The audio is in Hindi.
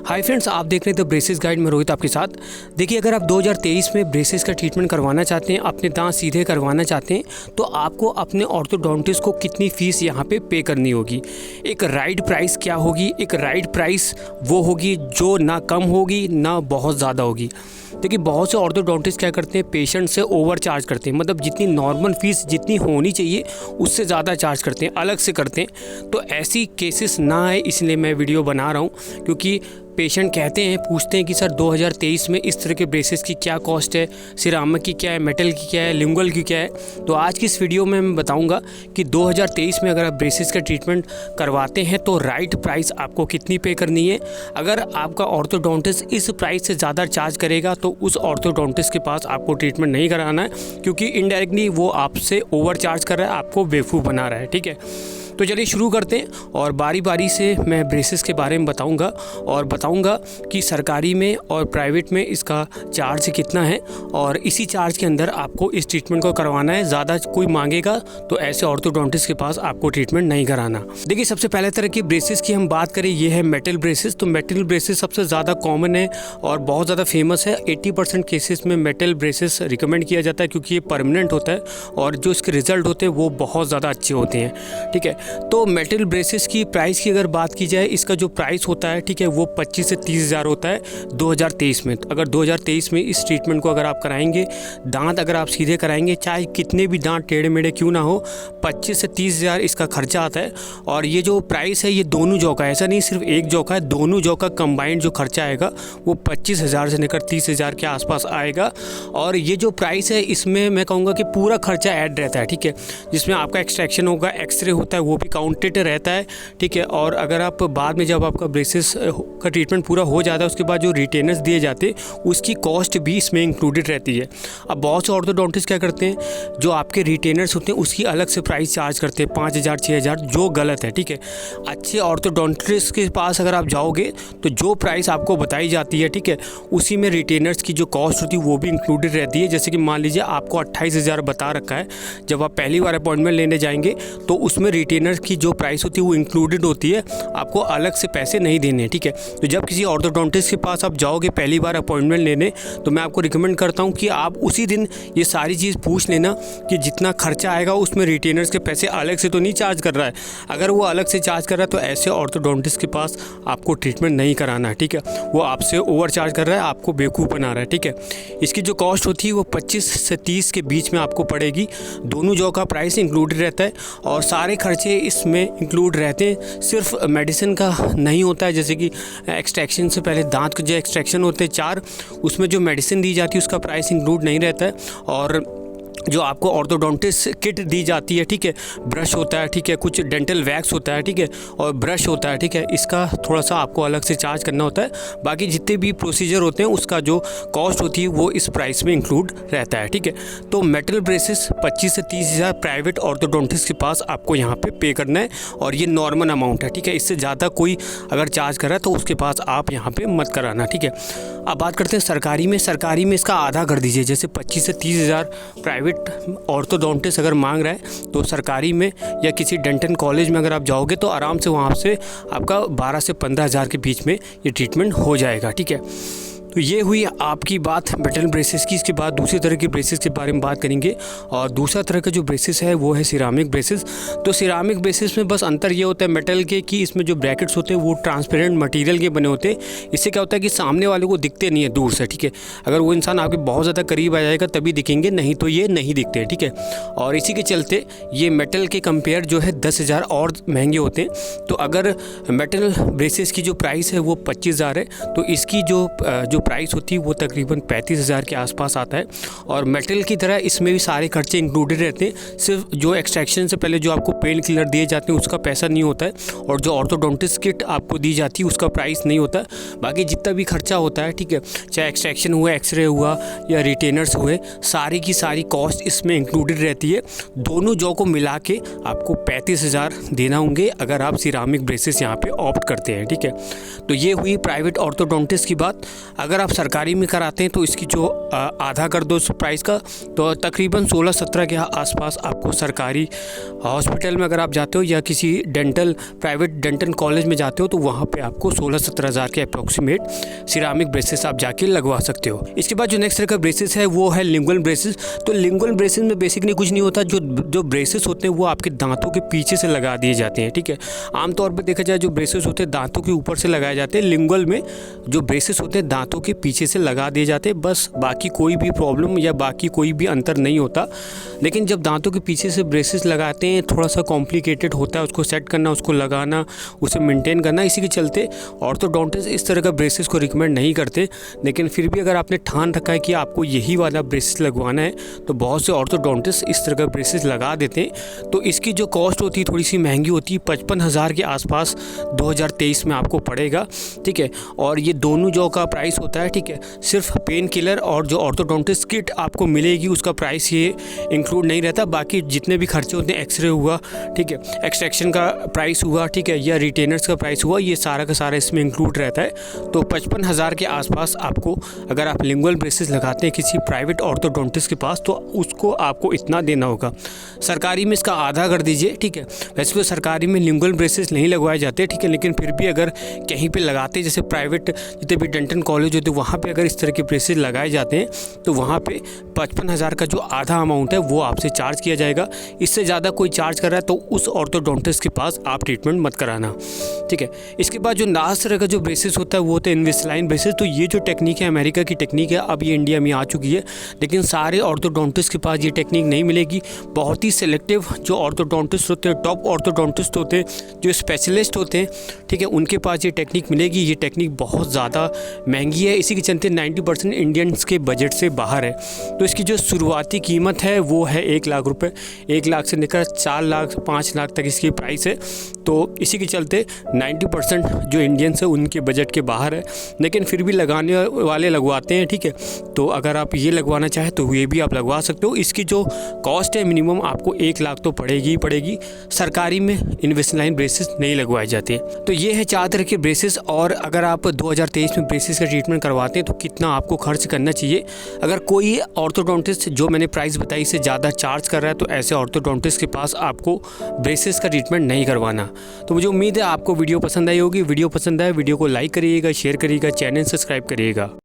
हाय फ्रेंड्स, आप देख रहे थे ब्रेसेस गाइड में रोहित आपके साथ। देखिए, अगर आप 2023 में ब्रेसेस का ट्रीटमेंट करवाना चाहते हैं, अपने दांत सीधे करवाना चाहते हैं, तो आपको अपने ऑर्थोडोंटिस्ट को कितनी फ़ीस यहाँ पे करनी होगी। एक राइट प्राइस क्या होगी? एक राइट प्राइस वो होगी जो ना कम होगी ना बहुत ज़्यादा होगी। देखिए, बहुत से ऑर्थोडोंटिस्ट क्या करते हैं, पेशेंट से ओवर चार्ज करते हैं, मतलब जितनी नॉर्मल फ़ीस जितनी होनी चाहिए उससे ज़्यादा चार्ज करते हैं, अलग से करते हैं। तो ऐसी केसेस ना आए इसलिए मैं वीडियो बना रहा हूँ, क्योंकि पेशेंट कहते हैं, पूछते हैं कि सर 2023 में इस तरह के ब्रेसेस की क्या कॉस्ट है, सिरामिक की क्या है, मेटल की क्या है, लिंगुअल की क्या है। तो आज की इस वीडियो में मैं बताऊंगा कि 2023 में अगर आप ब्रेसेस का ट्रीटमेंट करवाते हैं तो राइट प्राइस आपको कितनी पे करनी है। अगर आपका ऑर्थोडोंटिस्ट इस प्राइस से ज़्यादा चार्ज करेगा तो उस ऑर्थोडोंटिस्ट के पास आपको ट्रीटमेंट नहीं कराना है, क्योंकि इनडायरेक्टली वो आपसे ओवर चार्ज कर रहा है, आपको बेवकूफ़ बना रहा है। ठीक है, तो चलिए शुरू करते हैं और बारी बारी से मैं ब्रेसेस के बारे में बताऊंगा और बताऊंगा कि सरकारी में और प्राइवेट में इसका चार्ज कितना है, और इसी चार्ज के अंदर आपको इस ट्रीटमेंट को करवाना है। ज़्यादा कोई मांगेगा तो ऐसे ऑर्थोडोंटिस्ट के पास आपको ट्रीटमेंट नहीं कराना। देखिए, सबसे पहले तरह की ब्रेसेस की हम बात करें, ये है मेटल ब्रेसेस। तो मेटल ब्रेसेस सबसे ज़्यादा कॉमन है और बहुत ज़्यादा फेमस है। 80% केसेस में मेटल ब्रेसेस रिकमेंड किया जाता है, क्योंकि ये परमानेंट होता है और जो इसके रिजल्ट होते हैं वो बहुत ज़्यादा अच्छे होते हैं। ठीक है, तो मेटल ब्रेसेस की प्राइस की अगर बात की जाए, इसका जो प्राइस होता है, ठीक है, वो 25 से 30 हज़ार होता है 2023 में। तो अगर 2023 में इस ट्रीटमेंट को अगर आप कराएंगे, दांत अगर आप सीधे कराएंगे, चाहे कितने भी दांत टेढ़े मेढ़े क्यों ना हो, 25 से 30 हज़ार इसका खर्चा आता है। और ये जो प्राइस है ये दोनों जौ का, ऐसा नहीं सिर्फ एक जौ का है, दोनों जौ का कंबाइंड जो खर्चा आएगा वो 25 हज़ार से लेकर 30 हज़ार के आसपास आएगा। और ये जो प्राइस है इसमें मैं कहूँगा कि पूरा खर्चा ऐड रहता है। ठीक है, जिसमें आपका एक्सट्रैक्शन होगा, एक्सरे होता है, वो भी काउंटेड रहता है। ठीक है, और अगर आप बाद में जब आपका ब्रेसेस का ट्रीटमेंट पूरा हो जाता है उसके बाद जो रिटेनर्स दिए जाते हैं उसकी कॉस्ट भी इसमें इंक्लूडेड रहती है। अब बहुत से ऑर्थोडोंटिस्ट क्या करते हैं, जो आपके रिटेनर्स होते हैं उसकी अलग से प्राइस चार्ज करते हैं 5 हज़ार 6 हज़ार, जो गलत है। ठीक है, अच्छे ऑर्थोडोंटिस्ट के पास अगर आप जाओगे तो जो प्राइस आपको बताई जाती है, ठीक है, उसी में रिटेनर्स की जो कॉस्ट होती है वो भी इंक्लूडेड रहती है। जैसे कि मान लीजिए आपको 28 हज़ार बता रखा है, जब आप पहली बार अपॉइंटमेंट लेने जाएंगे तो उसमें रिटेनर्स की जो प्राइस होती है वो इंक्लूडेड होती है, आपको अलग से पैसे नहीं देने। ठीक है, तो जब किसी ऑर्थोडोंटिस्ट के पास आप जाओगे पहली बार अपॉइंटमेंट लेने, तो मैं आपको रिकमेंड करता हूं कि आप उसी दिन ये सारी चीज़ पूछ लेना कि जितना खर्चा आएगा उसमें रिटेनर्स के पैसे अलग से तो नहीं चार्ज कर रहा है। अगर वो अलग से चार्ज कर रहा है तो ऐसे ऑर्थोडोंटिस्ट के पास आपको ट्रीटमेंट नहीं कराना है। ठीक है, वो आपसे ओवर चार्ज कर रहा है, आपको बेवकूफ़ बना रहा है। ठीक है, इसकी जो कॉस्ट होती है वो 25 से 30 के बीच में आपको पड़ेगी। दोनों जौ का प्राइस इंक्लूडेड रहता है और सारे खर्चे इसमें इंक्लूड रहते हैं। सिर्फ मेडिसिन का नहीं होता है, जैसे कि एक्सट्रैक्शन से पहले दांत के जो एक्सट्रैक्शन होते हैं 4, उसमें जो मेडिसिन दी जाती है उसका प्राइस इंक्लूड नहीं रहता है। और जो आपको ऑर्थोडोंटिस्ट किट दी जाती है, ठीक है, ब्रश होता है, ठीक है, कुछ डेंटल वैक्स होता है, ठीक है, और ब्रश होता है, ठीक है, इसका थोड़ा सा आपको अलग से चार्ज करना होता है। बाकी जितने भी प्रोसीजर होते हैं उसका जो कॉस्ट होती है वो इस प्राइस में इंक्लूड रहता है। ठीक है, तो मेटल ब्रेसेस 25 से 30 हज़ार प्राइवेट ऑर्थोडोंटिस्ट के पास आपको यहाँ पे करना है, और ये नॉर्मल अमाउंट है। ठीक है, इससे ज़्यादा कोई अगर चार्ज कर रहा है तो उसके पास आप यहाँ पे मत कराना। ठीक है, अब बात करते हैं सरकारी में। सरकारी में इसका आधा कर दीजिए, जैसे 25 से 30 हज़ार प्राइवेट ऑर्थोडोंटिस्ट अगर मांग रहा है तो सरकारी में या किसी डेंटल कॉलेज में अगर आप जाओगे तो आराम से वहाँ से आपका 12 से 15 हज़ार के बीच में ये ट्रीटमेंट हो जाएगा। ठीक है, तो ये हुई आपकी बात मेटल ब्रेसेस की। इसके बाद दूसरी तरह के ब्रेसेस के बारे में बात करेंगे, और दूसरा तरह का जो ब्रेसेस है वो है सिरामिक ब्रेसेस। तो सिरामिक ब्रेसेस में बस अंतर ये होता है मेटल के कि इसमें जो ब्रैकेट्स होते हैं वो ट्रांसपेरेंट मटेरियल के बने होते हैं। इससे क्या होता है कि सामने वाले को दिखते नहीं है दूर से। ठीक है, अगर वो इंसान आपके बहुत ज़्यादा करीब आ जाएगा तभी दिखेंगे, नहीं तो ये नहीं दिखते। ठीक है, और इसी के चलते ये मेटल के कंपेयर जो है 10 हज़ार और महंगे होते हैं। तो अगर मेटल ब्रेसेस की जो प्राइस है वो 25 हज़ार है, तो इसकी जो प्राइस होती है वो तकरीबन 35 हज़ार के आसपास आता है। और मेटल की तरह इसमें भी सारे खर्चे इंक्लूडेड रहते हैं, सिर्फ जो एक्सट्रैक्शन से पहले जो आपको पेन किलर दिए जाते हैं उसका पैसा नहीं होता है, और जो ऑर्थोडोंटिस्ट किट आपको दी जाती है उसका प्राइस नहीं होता है। बाकी जितना भी खर्चा होता है, ठीक है, चाहे एक्सट्रैक्शन हुआ, एक्सरे हुआ या रिटेनर्स हुए, सारी की सारी कॉस्ट इसमें इंक्लूडेड रहती है। दोनों जौ को मिला के आपको 35 हज़ार देना होंगे अगर आप सिरामिक ब्रेसेस यहाँ पे ऑप्ट करते हैं। ठीक है, तो ये हुई प्राइवेट ऑर्थोडोंटिस्ट की बात। अगर अगर आप सरकारी में कराते हैं तो इसकी जो आधा कर दो प्राइस का, तो तकरीबन 16-17 के आसपास आपको सरकारी हॉस्पिटल में अगर आप जाते हो या किसी प्राइवेट डेंटल कॉलेज में जाते हो तो वहाँ पे आपको 16-17 हज़ार के अप्रॉक्सीमेट सिरामिक ब्रेसेस आप जाके लगवा सकते हो। इसके बाद जो नेक्स्ट तरह का ब्रेसेस है वो है लिंगुअल ब्रेसेस। तो लिंगुअल ब्रेसेस में बेसिकली कुछ नहीं होता, जो ब्रेसेस होते हैं वो आपके दांतों के पीछे से लगा दिए जाते हैं, ठीक है। आमतौर पर देखा जाए जो ब्रेसेस होते हैं दांतों के ऊपर से लगाए जाते हैं, लिंगुअल में जो ब्रेसेस होते हैं दांतों के पीछे से लगा दिए जाते हैं, बस बाकी कोई भी प्रॉब्लम या बाकी कोई भी अंतर नहीं होता। लेकिन जब दांतों के पीछे से ब्रेसेस लगाते हैं थोड़ा सा कॉम्प्लिकेटेड होता है, उसको सेट करना, उसको लगाना, उसे मेंटेन करना। इसी के चलते ऑर्थोडोंटिस्ट इस तरह का ब्रेसेस को रिकमेंड नहीं करते। लेकिन फिर भी अगर आपने ठान रखा है कि आपको यही वाला ब्रेसेस लगवाना है तो बहुत से ऑर्थोडोंटिस्ट इस तरह का ब्रेसेस लगा देते हैं। तो इसकी जो कॉस्ट होती है थोड़ी सी महंगी होती है, 55,000 के आसपास 2023 में आपको पड़ेगा, ठीक है। और ये दोनों जो का प्राइस होता है, ठीक है, सिर्फ पेन किलर और जो ऑर्थोडोंटिस्ट किट आपको मिलेगी उसका प्राइस ये इंक्लूड नहीं रहता। बाकी जितने भी खर्चे होते हैं, एक्सरे हुआ, ठीक है, एक्सट्रैक्शन का प्राइस हुआ, ठीक है, या रिटेनर्स का प्राइस हुआ, ये सारा का सारा इसमें इंक्लूड रहता है। तो 55,000 के आसपास आपको अगर आप लिंगुअल ब्रेसेस लगाते हैं किसी प्राइवेट ऑर्थोडोंटिस्ट के पास तो उसको आपको इतना देना होगा। सरकारी में इसका आधा कर दीजिए, ठीक है। वैसे तो सरकारी में लिंगुअल ब्रेसेस नहीं लगवाए जाते, ठीक है, लेकिन फिर भी अगर कहीं पे लगाते जैसे प्राइवेट जितने भी डेंटल कॉलेज होते हैं वहाँ पे अगर इस तरह के ब्रेसेस लगाए जाते हैं तो वहाँ पे 55,000 का जो आधा अमाउंट है वो आपसे चार्ज किया जाएगा। इससे ज़्यादा कोई चार्ज कर रहा है तो उस ऑर्थोडोंटिस्ट के पास आप ट्रीटमेंट मत कराना, ठीक है। इसके बाद जो लास्ट तरह का जो ब्रेसेस होता है वो होता है इन्विसलाइन ब्रेसेस। तो ये जो टेक्निक है अमेरिका की टेक्निक है, अब ये इंडिया में आ चुकी है, लेकिन सारे ऑर्थोडोंटिस्ट के पास ये टेक्निक नहीं मिलेगी। बहुत ही सिलेक्टिव जो ऑर्थोडोंटिस्ट होते हैं, टॉप ऑर्थोडोंटिस्ट होते हैं, जो स्पेशलिस्ट होते हैं, ठीक है, उनके पास ये टेक्निक मिलेगी। ये टेक्निक बहुत ज़्यादा महंगी है, इसी के चलते 90% इंडियंस के बजट से बाहर है। तो इसकी जो शुरुआती कीमत है वो है 1 लाख रुपए, 1 लाख से लेकर 4 लाख 5 लाख तक इसकी प्राइस है। तो इसी के चलते 90% जो इंडियंस है उनके बजट के बाहर है, लेकिन फिर भी लगाने वाले लगवाते हैं, ठीक है। तो अगर आप ये लगवाना चाहें तो ये भी आप लगवा सकते हो। इसकी जो कॉस्ट है मिनिमम आपको 1 लाख तो पड़ेगी ही पड़ेगी। सरकारी में इन्विसलाइन ब्रेसेस नहीं लगवाए जाते। तो ये है 4 तरह के ब्रेसेस। और अगर आप 2023 में ब्रेसेस का ट्रीटमेंट करवाते हैं तो कितना आपको खर्च करना चाहिए। अगर कोई ऑर्थोडोंटिस्ट जो मैंने प्राइस बताई इससे ज़्यादा चार्ज कर रहा है तो ऐसे ऑर्थोडोंटिस्ट के पास आपको ब्रेसेस का ट्रीटमेंट नहीं करवाना। तो मुझे उम्मीद है आपको वीडियो पसंद आई होगी। वीडियो पसंद आए वीडियो को लाइक करिएगा, शेयर करिएगा, चैनल सब्सक्राइब करिएगा।